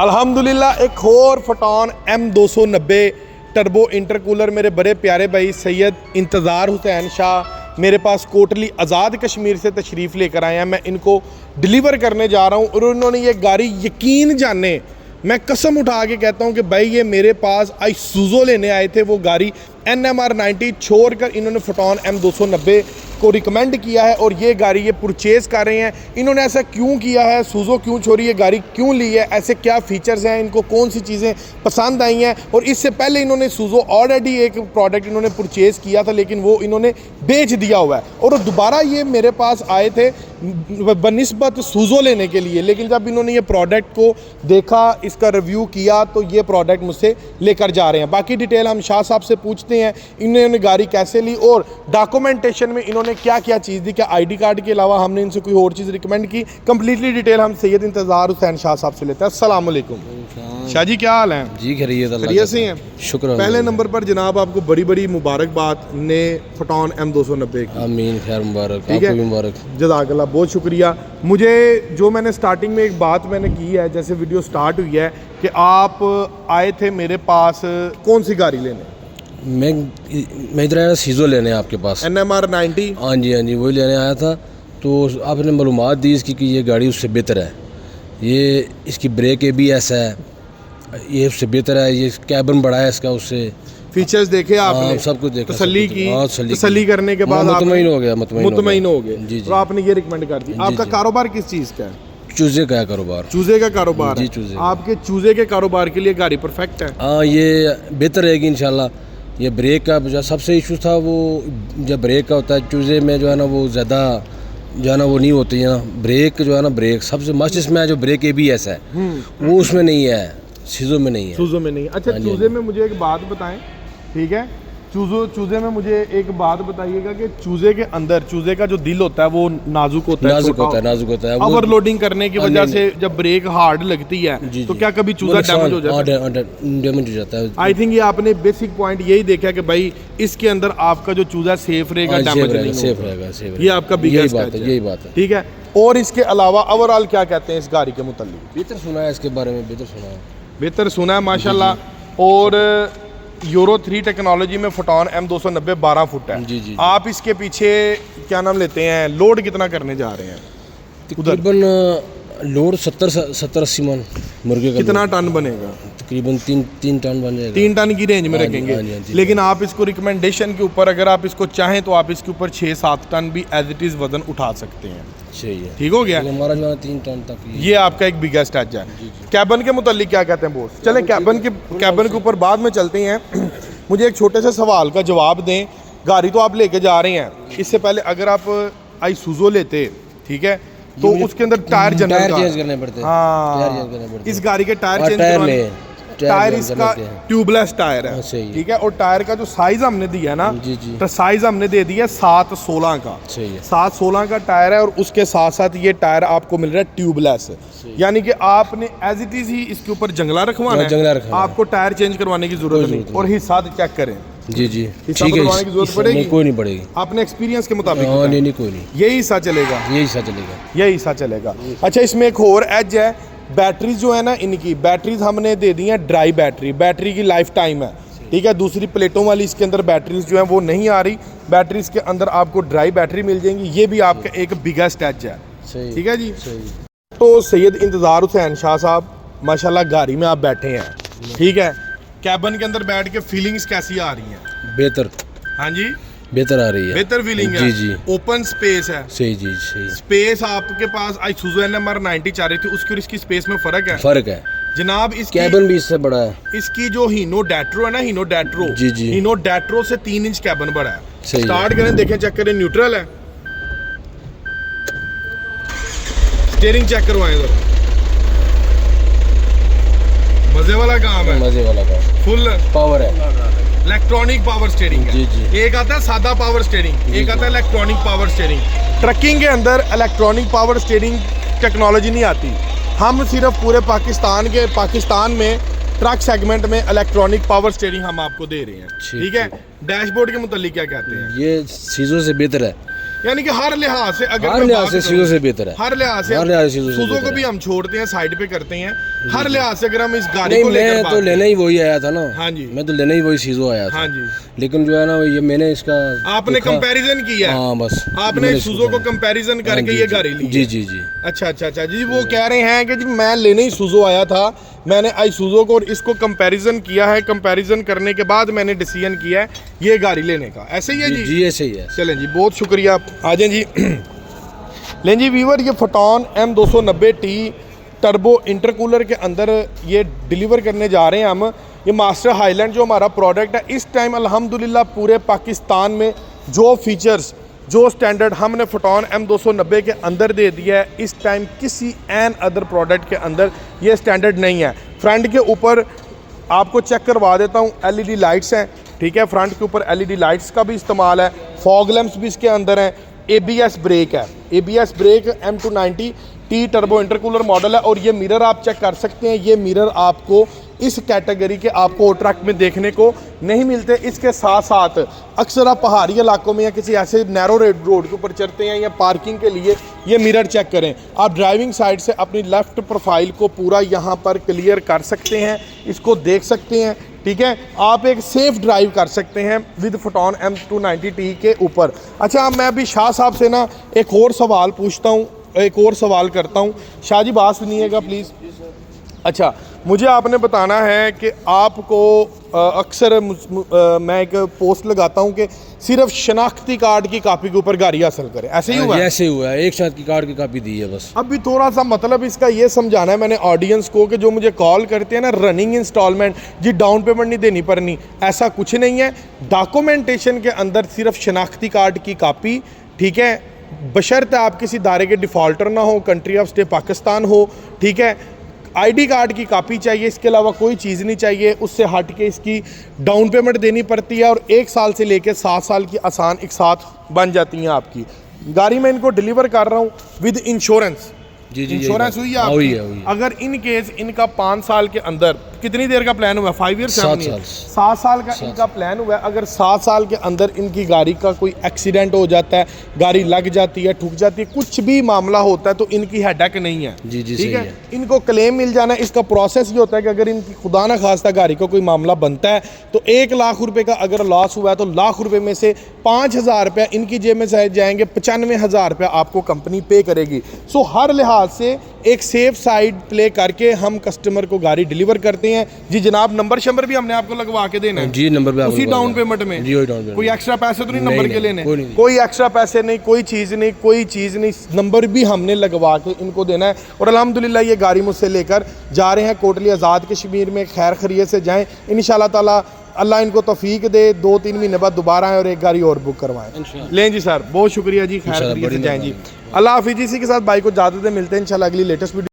अल्हम्दुलिल्लाह एक और फोटॉन M290 टर्बो इंटरकूलर मेरे बड़े प्यारे भाई सैयद इंतज़ार हुसैन शाह मेरे पास कोटली आज़ाद कश्मीर से तशरीफ़ लेकर आए हैं। मैं इनको डिलीवर करने जा रहा हूँ और उन्होंने ये गाड़ी यकीन जाने मैं कसम उठा के कहता हूँ कि भाई ये मेरे पास आइसूज़ो लेने आए थे। वो गाड़ी NMR 90 छोड़कर इन्होंने फोटॉन M290 को रिकमेंड किया है और ये गाड़ी ये परचेज़ कर रहे हैं। इन्होंने ऐसा क्यों किया है, सूज़ो क्यों छोड़ी, ये गाड़ी क्यों ली है, ऐसे क्या फ़ीचर्स हैं, इनको कौन सी चीज़ें पसंद आई हैं। और इससे पहले इन्होंने सूज़ो ऑलरेडी एक प्रोडक्ट इन्होंने परचेज़ किया था लेकिन वो इन्होंने बेच दिया हुआ है और दोबारा ये मेरे पास आए थे बनिस्बत सूज़ो लेने के लिए। लेकिन जब इन्होंने ये प्रोडक्ट को देखा, इसका रिव्यू किया तो ये प्रोडक्ट मुझसे लेकर जा रहे हैं। बाकी डिटेल हम शाह साहब से पूछते हैं इन्होंने गाड़ी कैसे ली और डॉक्यूमेंटेशन में इन्होंने क्या क्या चीज़ दी, क्या ID कार्ड के अलावा हमने इनसे कोई और चीज़ रिकमेंड की। कंप्लीटली डिटेल हम सैयद इंतज़ार हुसैन शाह साहब से लेते हैं। अस्सलाम वालेकुम शाह जी, क्या हाल है? जी खैरियत से हैं? शुक्र। पहले नंबर पर जनाब आपको बड़ी बड़ी मुबारकबाद ने फोटॉन M290 की। आमीन, खैर मुबारक, ठीक है, मुबारक। जज़ाकल्लाह, बहुत शुक्रिया। मुझे जो मैंने स्टार्टिंग में एक बात मैंने की है, जैसे वीडियो स्टार्ट हुई है कि आप आए थे मेरे पास कौन सी गाड़ी लेने? मैं इधर आया सीज़ो लेने आपके पास। NMR 90? हाँ जी वही लेने आया था। तो आपने मालूमात दी इसकी कि ये गाड़ी उससे बेहतर है, ये इसकी ब्रेक ABS है, ये उससे बेहतर है, ये कैबिन बड़ा है इसका, उससे फीचर्स देखे आपने? सब कुछ देखा, तसल्ली की? तसल्ली करने के बाद मुतमईन हो गया। मुतमईन हो गए जी। तो आपने ये रिकमेंड कर दी। आपका कारोबार किस चीज़ का है? चूज़े का कारोबार। चूज़े का कारोबार जी, है। चूज़े। आपके चूज़े के कारोबार के लिए गाड़ी परफेक्ट है? हाँ, ये बेहतर रहेगी इंशाल्लाह। ये ब्रेक का जो सबसे इशू था वो जब ब्रेक का होता है चूज़े में जो है ना वो ज़्यादा जो है ना वो नहीं होती है ना ब्रेक, जो है ना ब्रेक सबसे मस्त इसमें है जो ब्रेक ABS है वो उसमें नहीं है, सीज़ो में नहीं है। चूज़ो में नहीं है। अच्छा, चूज़े में मुझे एक बात बताएं, ठीक है, चूज़े में मुझे एक बात बताइएगा कि चूज़े के अंदर चूज़े का जो दिल होता है वो नाजुक होता है, नाजुक होता है। ओवरलोडिंग करने की वजह से जब ब्रेक हार्ड लगती है तो क्या कभी चूज़ा डैमेज हो जाता है? डैमेज हो जाता है। आई थिंक ये आपने बेसिक पॉइंट यही देखा कि भाई इसके अंदर आपका जो चूज़ा सेफ रहेगा, डैमेज नहीं होगा। ये आपका बिगेस्ट बात है, यही बात है। ठीक है। और इसके अलावा ओवरऑल क्या कहते हैं इस गाड़ी के मुताल्लिक? बेहतर सुना है इसके बारे में, बेहतर सुना है माशाल्लाह। और यूरो 3 टेक्नोलॉजी में फोटॉन M290 12 फुट है। जी। आप इसके पीछे क्या नाम लेते हैं, लोड कितना करने जा रहे हैं? तकरीबन लोड 70-80 मन मुर्गे का। कितना टन बनेगा? तकरीबन 3 टन बन जाएगा। 3 टन की रेंज में रखेंगे। हाँ, लेकिन आप इसको रिकमेंडेशन के ऊपर अगर आप इसको चाहें तो आप इसके ऊपर 6-7 टन भी एज इट इज़ वजन उठा सकते हैं। सही है, ठीक हो गया। हमारा जो है 3 टन तक ये आपका एक बिगेस्ट एज है। कैबिन के मुतालिक क्या कहते हैं बोस? चले कैबिन के ऊपर बाद में चलते हैं। मुझे एक छोटे से सवाल का जवाब दें। गाड़ी तो आप लेके जा रहे हैं, इससे पहले अगर आप आइसूज़ो लेते, ठीक है, तो उसके अंदर टायर चेंज करने पड़ते हैं। हाँ, इस गाड़ी के टायर चेंज करवाने, टायर इसका ट्यूबलेस टायर है, ठीक है। और टायर का जो साइज हमने दिया ना, तो साइज हमने दे दिया 7/16 का। 7/16 का टायर है और उसके साथ साथ ये टायर आपको मिल रहा है ट्यूबलेस, यानी कि आपने एज इट इज ही इसके ऊपर जंगला रखवाना है, आपको टायर चेंज करवाने की जरूरत नहीं। और हिस्सा चेक करें। जी हिस्सा बनवाने की जरूरत पड़ेगी? कोई नहीं पड़ेगी, अपने एक्सपीरियंस के मुताबिक? नहीं, कोई नहीं, यही हिस्सा चलेगा, यही हिस्सा चलेगा। अच्छा, इसमें एक और एज है, बैटरीज जो है ना इनकी बैटरीज हमने दे दी हैं ड्राई बैटरी की लाइफ टाइम है, ठीक है। दूसरी प्लेटों वाली इसके अंदर बैटरीज जो है वो नहीं आ रही, बैटरीज के अंदर आपको ड्राई बैटरी मिल जाएंगी। ये भी आपका एक बिगेस्ट एज है, ठीक है जी। तो सैयद इंतज़ार हुसैन शाह साहब माशाल्लाह गाड़ी में आप बैठे हैं, ठीक है, कैबिन के अंदर बैठ के फीलिंग्स कैसी आ रही हैं? बेहतर। हाँ जी, बेहतर आ रही है, बेहतर फीलिंग है। जी। ओपन स्पेस है। सही। स्पेस आपके पास आइसूज़ो NMR 90 चाह रही थी, उसकी और इसकी स्पेस में फर्क है जनाब। इसकी कैबिन भी इससे बड़ा है। इसकी जो हीनो डैट्रो है ना, हीनो डैट्रो से 3 इंच कैबिन बड़ा है। स्टार्ट करें, देखें, चेक करें, न्यूट्रल है। स्टीयरिंग चेक करवाएं जरा, मजे वाला काम है, फुल पावर है, इलेक्ट्रॉनिक पावर स्टीयरिंग है। एक आता है सादा पावर स्टीयरिंग, एक आता है इलेक्ट्रॉनिक पावर स्टीयरिंग। ट्रकिंग के अंदर इलेक्ट्रॉनिक पावर स्टीयरिंग टेक्नोलॉजी नहीं आती। हम सिर्फ पूरे पाकिस्तान में ट्रक सेगमेंट में इलेक्ट्रॉनिक पावर स्टीयरिंग हम आपको दे रहे हैं, ठीक है। डैशबोर्ड के मुतालिक क्या कहते हैं? ये सीज़ो से बेहतर है, यानी कि हर लिहाज से, अगर हर लिहाज से सीज़ो से बेहतर है, हर लिहाज से। सूज़ो को भी हम छोड़ते हैं, साइड पे करते हैं। हर लिहाज से अगर हम इस गाड़ी नहीं को लेकर मैं बात तो करें। लेना ही वही आया था ना। हाँ जी। मैं तो लेना ही वही सीजो आया था। हाँ जी। लेकिन जो है ना ये मैंने इसका आपने देखा- कंपैरिजन किया है? हाँ बस आपने मैंने सुजो को कंपैरिजन हाँ करके जी, ये जी, गाड़ी ली जी है? जी जी। अच्छा अच्छा अच्छा जी, वो कह रहे हैं कि जी मैं लेने ही सुजो आया था, मैंने आईसुजो को और इसको कंपैरिजन किया है, कंपैरिजन करने के बाद मैंने डिसीजन किया है ये गाड़ी लेने का। ऐसे ही है जी? जी ऐसे ही है। चलें जी, बहुत शुक्रिया, आ जाएं जी। लें जी वीवर, ये फोटॉन M290T टर्बो इंटरकूलर के अंदर ये डिलीवर करने जा रहे हैं हम। ये मास्टर हाईलैंड जो हमारा प्रोडक्ट है, इस टाइम अल्हम्दुलिल्लाह पूरे पाकिस्तान में जो फीचर्स, जो स्टैंडर्ड हमने फोटॉन M290 के अंदर दे दिया है, इस टाइम किसी एन अदर प्रोडक्ट के अंदर ये स्टैंडर्ड नहीं है। फ्रंट के ऊपर आपको चेक करवा देता हूँ, LED लाइट्स हैं, ठीक है, फ्रंट के ऊपर LED लाइट्स का भी इस्तेमाल है, फॉग लैंप्स भी इसके अंदर हैं, ABS ब्रेक है, ABS brake M290T turbo intercooler model है। और ये मिरर आप चेक कर सकते हैं, ये मिरर आपको इस कैटेगरी के आपको ट्रक में देखने को नहीं मिलते। इसके साथ साथ अक्सर आप पहाड़ी इलाकों में या किसी ऐसे नैरो रोड के ऊपर चलते हैं या पार्किंग के लिए ये मिरर चेक करें। आप ड्राइविंग साइड से अपनी लेफ़्ट प्रोफाइल को पूरा यहाँ पर क्लियर कर सकते हैं, इसको देख सकते हैं, ठीक है। आप एक सेफ ड्राइव कर सकते हैं विद फोटॉन M290T के ऊपर। अच्छा, मैं अभी शाह साहब से ना एक और सवाल पूछता हूँ, एक और सवाल करता हूँ। शाह जी बात सुनिएगा प्लीज़। अच्छा, मुझे आपने बताना है कि आपको अक्सर मैं एक पोस्ट लगाता हूँ कि सिर्फ शनाख्ती कार्ड की कापी के ऊपर गाड़ी हासिल करें, ऐसे ही हुआ है? ऐसे ही हुआ है, एक साथ की कार्ड की कापी दी है बस। अभी थोड़ा सा मतलब इसका ये समझाना है मैंने ऑडियंस को कि जो मुझे कॉल करते हैं ना, रनिंग इंस्टॉलमेंट जी, डाउन पेमेंट नहीं देनी पड़नी, ऐसा कुछ नहीं है। डॉक्यूमेंटेशन के अंदर सिर्फ शनाख्ती कार्ड की कापी, ठीक है, बशर्ते आप किसी दायरे के डिफ़ॉल्टर ना हो, कंट्री ऑफ स्टे पाकिस्तान हो, ठीक है। ID कार्ड की कापी चाहिए, इसके अलावा कोई चीज़ नहीं चाहिए। उससे हट के इसकी डाउन पेमेंट देनी पड़ती है और 1 साल से लेकर 7 साल की आसान एक साथ बन जाती हैं आपकी। गाड़ी में इनको डिलीवर कर रहा हूँ विद इंश्योरेंस। जी जी, इंश्योरेंस हुई है हाँ, आपकी? हुई है। अगर इन केस इनका 5 साल के अंदर, कितनी देर का प्लान हुआ है? 5 ईयर? 7 साल का इनका प्लान हुआ है। अगर 7 साल के अंदर इनकी गाड़ी का कोई एक्सीडेंट हो जाता है, गाड़ी लग जाती है, ठुक जाती है, कुछ भी मामला होता है तो इनकी हेडेक नहीं है। जी जी, ठीक सही है, इनको क्लेम मिल जाना है। इसका प्रोसेस ये होता है कि अगर इनकी खुदा ना खास्ता गाड़ी का कोई मामला बनता है तो 1 लाख रुपए का अगर लॉस हुआ है तो लाख रुपए में से 5,000 रुपया इनकी जेब में से जाएंगे, 95,000 रुपया आपको कंपनी पे करेगी। सो हर लिहाज से एक सेफ साइड प्ले करके हम कस्टमर को गाड़ी डिलीवर करते हैं। जी जनाब, नंबर शंबर भी हमने आपको लगवा के देना है? जी, नंबर पे उसी डाउन पेमेंट में? जी, वही डाउन पेमेंट। कोई एक्स्ट्रा पैसे तो नहीं नहीं, नंबर के नहीं, लेने? कोई नहीं। कोई एक्स्ट्रा पैसे नहीं, कोई चीज़ नहीं, कोई चीज़ नहीं, नंबर भी हमने लगवा के इनको देना है। और अल्हम्दुलिल्लाह ये गाड़ी मुझसे लेकर जा रहे हैं कोटली आज़ाद कश्मीर में, खैर खैरियत से जाएँ इंशाल्लाह ताला। अल्लाह इनको तौफीक दे, 2-3 महीने बाद दोबारा आए और एक गाड़ी और बुक करवाएं। लें जी सर, बहुत शुक्रिया जी, खैर खैरियत से जाएँ जी। अल्लाह हाफिज़ जी। इसी के साथ भाई को इजाज़त दें, मिलते हैं इंशाल्लाह अगली लेटेस्ट वीडियो।